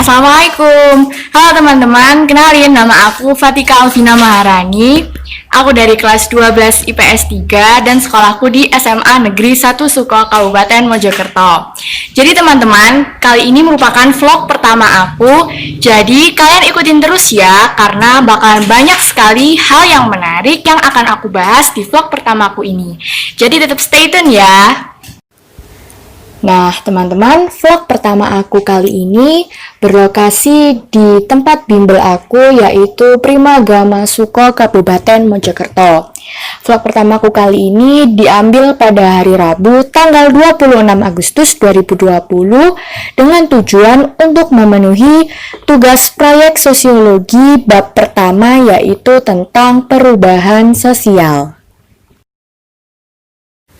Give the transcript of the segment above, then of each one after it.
Assalamualaikum. Halo teman-teman, kenalin nama aku Fatika Alvina Maharani. Aku dari kelas 12 IPS 3 dan sekolahku di SMA Negeri 1 Suko Kabupaten Mojokerto. Jadi teman-teman, kali ini merupakan vlog pertama aku. Jadi kalian ikutin terus ya, karena bakalan banyak sekali hal yang menarik yang akan aku bahas di vlog pertamaku ini. Jadi tetap stay tune ya. Nah, teman-teman, vlog pertama aku kali ini berlokasi di tempat bimbel aku, yaitu Primagama Suko Kabupaten Mojokerto. Vlog pertamaku kali ini diambil pada hari Rabu tanggal 26 Agustus 2020 dengan tujuan untuk memenuhi tugas proyek sosiologi bab pertama, yaitu tentang perubahan sosial.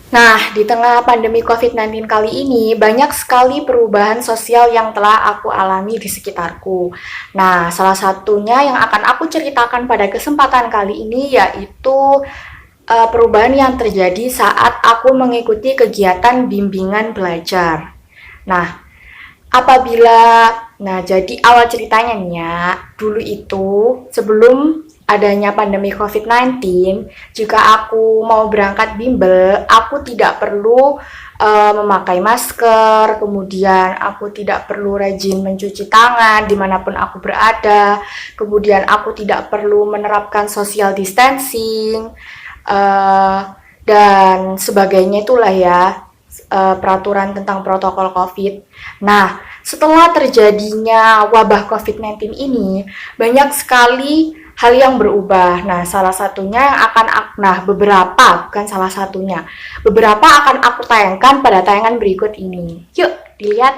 Nah, di tengah pandemi COVID-19 kali ini, banyak sekali perubahan sosial yang telah aku alami di sekitarku. Nah, salah satunya yang akan aku ceritakan pada kesempatan kali ini yaitu perubahan yang terjadi saat aku mengikuti kegiatan bimbingan belajar. Jadi awal ceritanya nih ya, dulu itu sebelum adanya pandemi COVID-19, jika aku mau berangkat bimbel, aku tidak perlu memakai masker, kemudian aku tidak perlu rajin mencuci tangan dimanapun aku berada, kemudian aku tidak perlu menerapkan social distancing, dan sebagainya itulah ya, peraturan tentang protokol COVID. Nah, setelah terjadinya wabah COVID-19 ini, banyak sekali hal yang berubah. Nah, beberapa akan aku tayangkan pada tayangan berikut ini. Yuk, dilihat.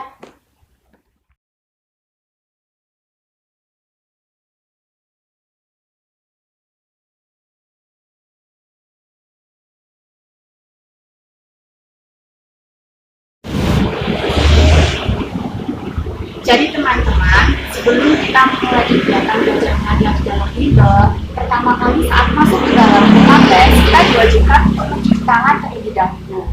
Jadi teman-teman, sebelum kita mulai kegiatan belajar mengajar dalam bimbel, pertama kali saat masuk ke dalam kelas, kita diwajibkan untuk mencuci tangan terlebih dahulu.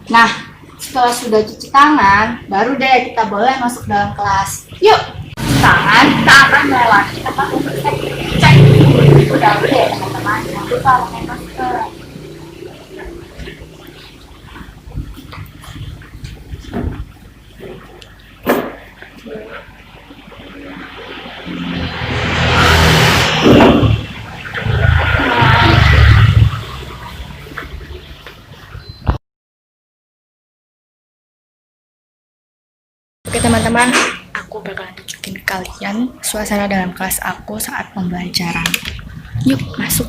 Nah, setelah sudah cuci tangan, baru deh kita boleh masuk dalam kelas. Yuk, tangan kita akan melewati tempat untuk cek. Udah deh teman-teman, jangan lupa pakai masker. Oke teman-teman, aku bakalan tunjukin kalian suasana dalam kelas aku saat pembelajaran. Yuk, masuk.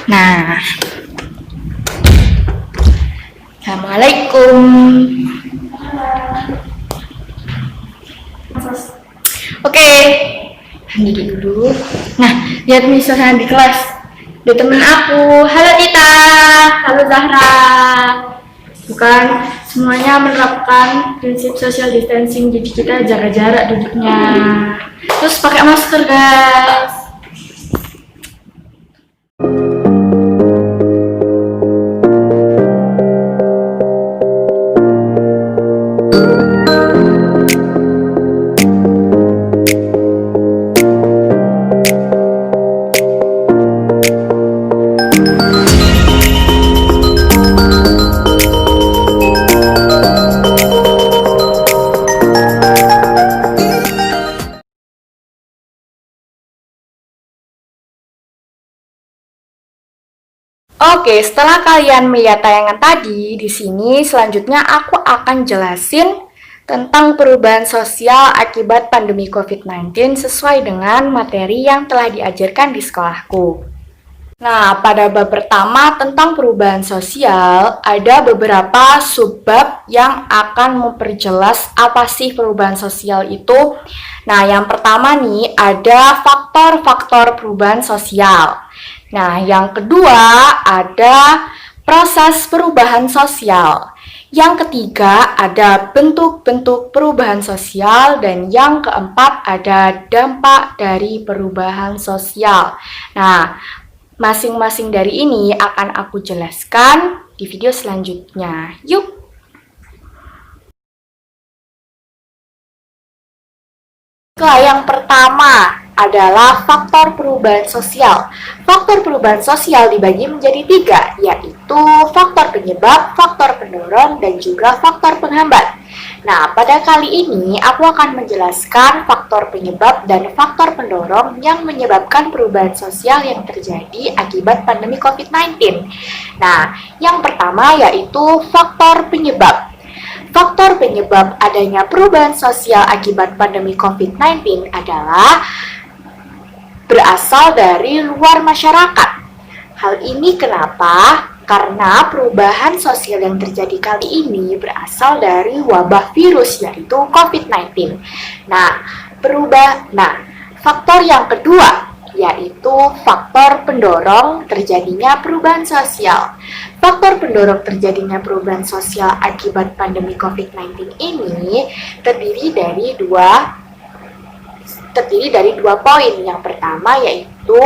Nah, Assalamualaikum. Oke, duduk dulu. Nah, lihat nih suasana di kelas. Ada temen aku. Halo Tita, halo Zahra. Bukan semuanya menerapkan prinsip social distancing, jadi kita jaga jarak duduknya, terus pakai masker guys. Oke, setelah kalian melihat tayangan tadi, di sini selanjutnya aku akan jelasin tentang perubahan sosial akibat pandemi COVID-19 sesuai dengan materi yang telah diajarkan di sekolahku. Nah, pada bab pertama tentang perubahan sosial, ada beberapa subbab yang akan memperjelas apa sih perubahan sosial itu. Nah, yang pertama nih, ada faktor-faktor perubahan sosial. Nah, yang kedua ada proses perubahan sosial. Yang ketiga ada bentuk-bentuk perubahan sosial, dan yang keempat ada dampak dari perubahan sosial. Nah, masing-masing dari ini akan aku jelaskan di video selanjutnya. Yuk! Yang pertama adalah faktor perubahan sosial. Faktor perubahan sosial dibagi menjadi tiga, yaitu faktor penyebab, faktor pendorong, dan juga faktor penghambat. Nah, pada kali ini aku akan menjelaskan faktor penyebab dan faktor pendorong yang menyebabkan perubahan sosial yang terjadi akibat pandemi COVID-19. Nah, yang pertama yaitu faktor penyebab. Faktor penyebab adanya perubahan sosial akibat pandemi COVID-19 adalah berasal dari luar masyarakat. Hal ini kenapa? Karena perubahan sosial yang terjadi kali ini berasal dari wabah virus, yaitu COVID-19. Faktor yang kedua yaitu faktor pendorong terjadinya perubahan sosial. Faktor pendorong terjadinya perubahan sosial akibat pandemi COVID-19 ini terdiri dari dua poin. Yang pertama yaitu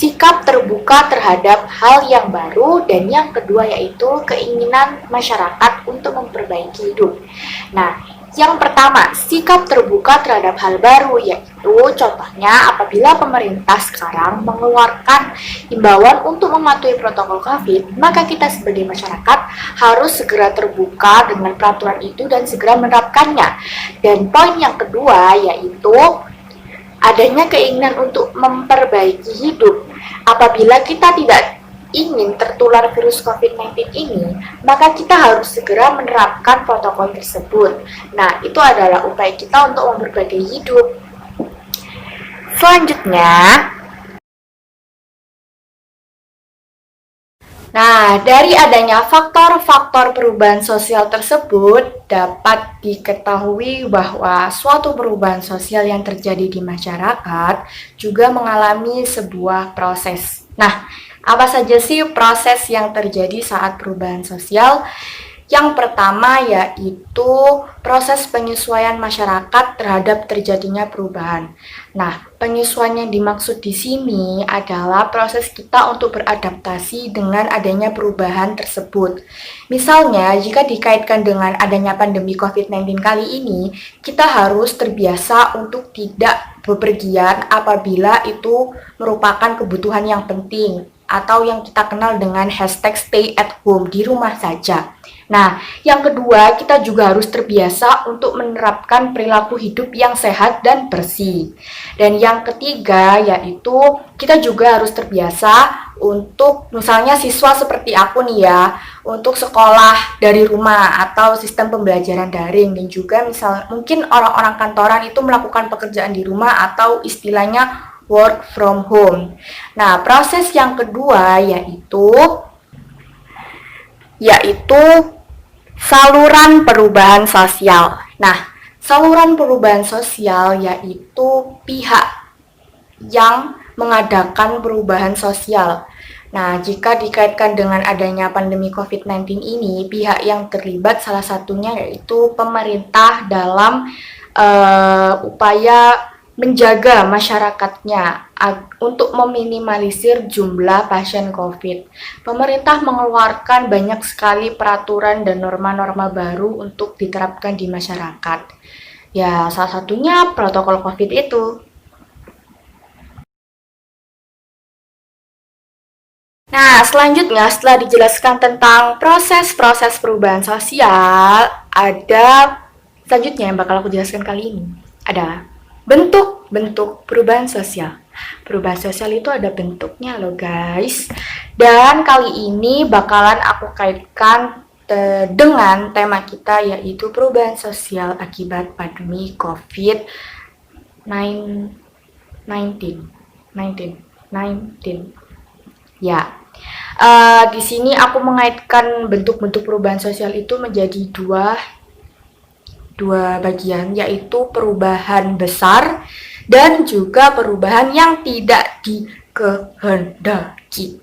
sikap terbuka terhadap hal yang baru, dan yang kedua yaitu keinginan masyarakat untuk memperbaiki hidup. Nah, yang pertama, sikap terbuka terhadap hal baru, yaitu contohnya apabila pemerintah sekarang mengeluarkan himbauan untuk mematuhi protokol COVID, maka kita sebagai masyarakat harus segera terbuka dengan peraturan itu dan segera menerapkannya. Dan poin yang kedua yaitu adanya keinginan untuk memperbaiki hidup. Apabila kita tidak ingin tertular virus COVID-19 ini, maka kita harus segera menerapkan protokol tersebut. Nah, itu adalah upaya kita untuk memperbaiki hidup. Selanjutnya, dari adanya faktor-faktor perubahan sosial tersebut, dapat diketahui bahwa suatu perubahan sosial yang terjadi di masyarakat juga mengalami sebuah proses. Apa saja sih proses yang terjadi saat perubahan sosial? Yang pertama yaitu proses penyesuaian masyarakat terhadap terjadinya perubahan. Penyesuaian yang dimaksud di sini adalah proses kita untuk beradaptasi dengan adanya perubahan tersebut. Misalnya, jika dikaitkan dengan adanya pandemi COVID-19 kali ini, kita harus terbiasa untuk tidak bepergian apabila itu merupakan kebutuhan yang penting, atau yang kita kenal dengan hashtag stay at home, di rumah saja. Yang kedua, kita juga harus terbiasa untuk menerapkan perilaku hidup yang sehat dan bersih. Dan yang ketiga, yaitu kita juga harus terbiasa untuk, misalnya siswa seperti aku nih ya, untuk sekolah dari rumah atau sistem pembelajaran daring, dan juga mungkin orang-orang kantoran itu melakukan pekerjaan di rumah atau istilahnya work from home. Proses yang kedua yaitu saluran perubahan sosial. Saluran perubahan sosial yaitu pihak yang mengadakan perubahan sosial. Jika dikaitkan dengan adanya pandemi COVID-19 ini, pihak yang terlibat salah satunya yaitu pemerintah dalam upaya menjaga masyarakatnya untuk meminimalisir jumlah pasien COVID. Pemerintah mengeluarkan banyak sekali peraturan dan norma-norma baru untuk diterapkan di masyarakat. Ya, salah satunya protokol COVID itu. Selanjutnya setelah dijelaskan tentang proses-proses perubahan sosial, selanjutnya yang bakal aku jelaskan kali ini adalah bentuk-bentuk perubahan sosial. Perubahan sosial itu ada bentuknya loh guys. Dan kali ini bakalan aku kaitkan dengan tema kita, yaitu perubahan sosial akibat pandemi COVID-19. Ya. Di sini aku mengaitkan bentuk-bentuk perubahan sosial itu menjadi dua bagian, yaitu perubahan besar dan juga perubahan yang tidak dikehendaki.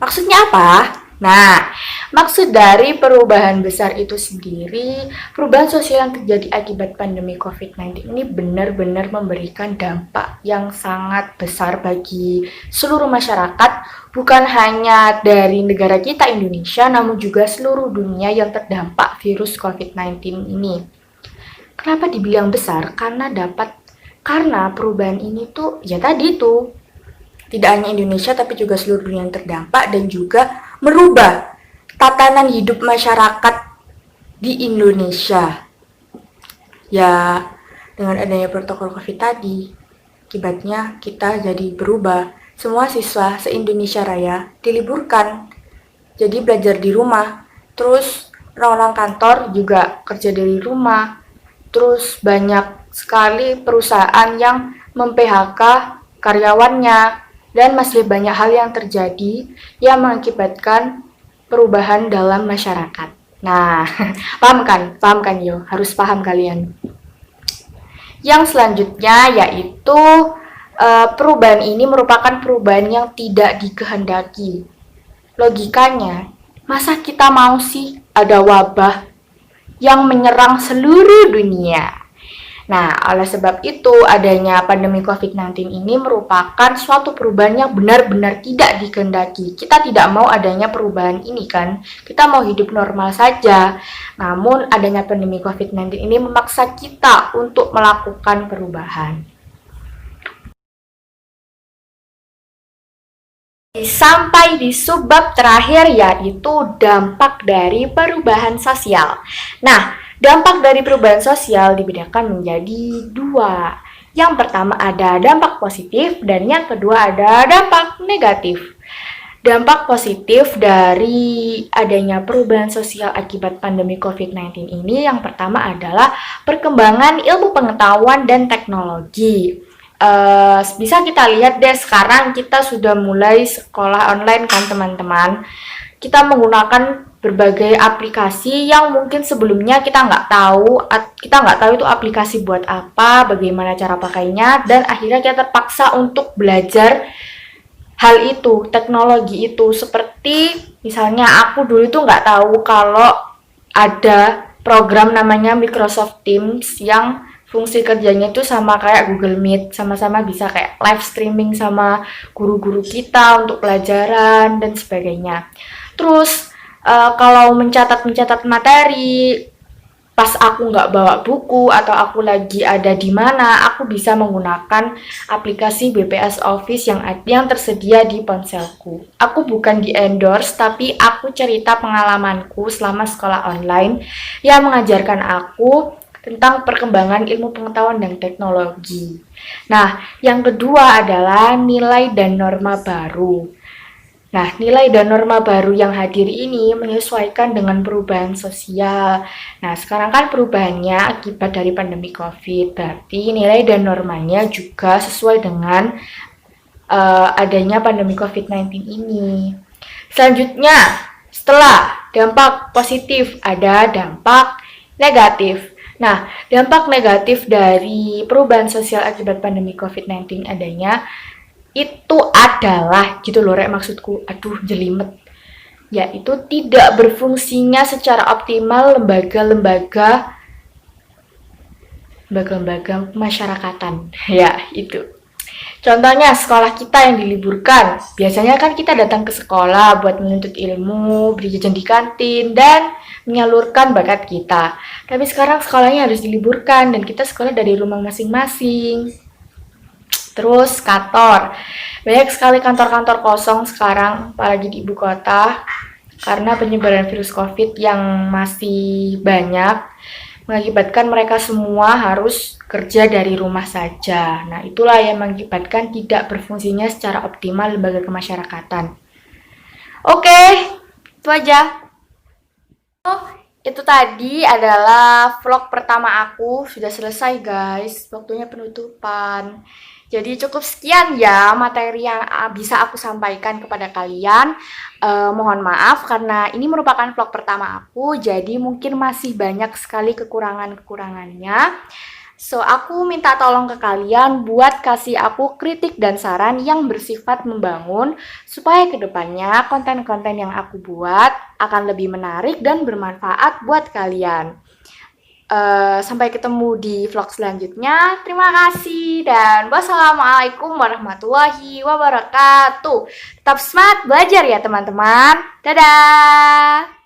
Maksudnya apa? Nah, maksud dari perubahan besar itu sendiri, perubahan sosial yang terjadi akibat pandemi COVID-19 ini benar-benar memberikan dampak yang sangat besar bagi seluruh masyarakat, bukan hanya dari negara kita Indonesia, namun juga seluruh dunia yang terdampak virus COVID-19 ini. Kenapa dibilang besar? Karena perubahan ini tuh ya tadi tuh tidak hanya Indonesia tapi juga seluruh dunia yang terdampak dan juga merubah tatanan hidup masyarakat di Indonesia. Ya, dengan adanya protokol COVID tadi, akibatnya kita jadi berubah. Semua siswa se-Indonesia Raya diliburkan, jadi belajar di rumah. Terus orang-orang kantor juga kerja dari rumah. Terus banyak sekali perusahaan yang mem-PHK karyawannya. Dan masih banyak hal yang terjadi yang mengakibatkan perubahan dalam masyarakat. Nah, paham kan? Paham kan yo? Harus paham kalian. Yang selanjutnya yaitu perubahan ini merupakan perubahan yang tidak dikehendaki. Logikanya, masa kita mau sih ada wabah yang menyerang seluruh dunia? Nah, oleh sebab itu, adanya pandemi COVID-19 ini merupakan suatu perubahan yang benar-benar tidak dikehendaki. Kita tidak mau adanya perubahan ini kan, kita mau hidup normal saja. Namun, adanya pandemi COVID-19 ini memaksa kita untuk melakukan perubahan. Sampai di subbab terakhir yaitu dampak dari perubahan sosial. Nah, dampak dari perubahan sosial dibedakan menjadi dua. Yang pertama ada dampak positif dan yang kedua ada dampak negatif. Dampak positif dari adanya perubahan sosial akibat pandemi COVID-19 ini yang pertama adalah perkembangan ilmu pengetahuan dan teknologi. Bisa kita lihat deh sekarang kita sudah mulai sekolah online kan teman-teman. Kita menggunakan berbagai aplikasi yang mungkin sebelumnya kita nggak tahu itu aplikasi buat apa, bagaimana cara pakainya, dan akhirnya kita terpaksa untuk belajar hal itu, teknologi itu. Seperti misalnya aku dulu itu nggak tahu kalau ada program namanya Microsoft Teams yang fungsi kerjanya itu sama kayak Google Meet, sama-sama bisa kayak live streaming sama guru-guru kita untuk pelajaran dan sebagainya. Terus kalau mencatat materi, pas aku nggak bawa buku atau aku lagi ada di mana, aku bisa menggunakan aplikasi BPS Office yang tersedia di ponselku. Aku bukan di endorse, tapi aku cerita pengalamanku selama sekolah online yang mengajarkan aku tentang perkembangan ilmu pengetahuan dan teknologi. Nah, yang kedua adalah nilai dan norma baru. Nah, nilai dan norma baru yang hadir ini menyesuaikan dengan perubahan sosial. Nah, sekarang kan perubahannya akibat dari pandemi COVID, berarti nilai dan normanya juga sesuai dengan adanya pandemi COVID-19 ini. Selanjutnya, setelah dampak positif, ada dampak negatif. Nah, dampak negatif dari perubahan sosial akibat pandemi COVID-19 adanya itu adalah gitu loh rek maksudku, aduh jelimet, yaitu tidak berfungsinya secara optimal lembaga-lembaga masyarakatan. Ya, itu. Contohnya sekolah kita yang diliburkan. Biasanya kan kita datang ke sekolah buat menuntut ilmu, beli jajan di kantin, dan menyalurkan bakat kita. Tapi sekarang sekolahnya harus diliburkan dan kita sekolah dari rumah masing-masing. Terus kantor, banyak sekali kantor-kantor kosong sekarang, apalagi di ibu kota, karena penyebaran virus COVID yang masih banyak, mengakibatkan mereka semua harus kerja dari rumah saja. Nah, itulah yang mengakibatkan tidak berfungsinya secara optimal lembaga kemasyarakatan. Oke, itu aja. Itu tadi adalah vlog pertama aku, sudah selesai guys, waktunya penutupan. Jadi cukup sekian ya materi yang bisa aku sampaikan kepada kalian. Mohon maaf karena ini merupakan vlog pertama aku, jadi mungkin masih banyak sekali kekurangan-kekurangannya. So, aku minta tolong ke kalian buat kasih aku kritik dan saran yang bersifat membangun supaya kedepannya konten-konten yang aku buat akan lebih menarik dan bermanfaat buat kalian. Sampai ketemu di vlog selanjutnya. Terima kasih dan wassalamualaikum warahmatullahi wabarakatuh. Tetap semangat belajar ya teman-teman. Dadah!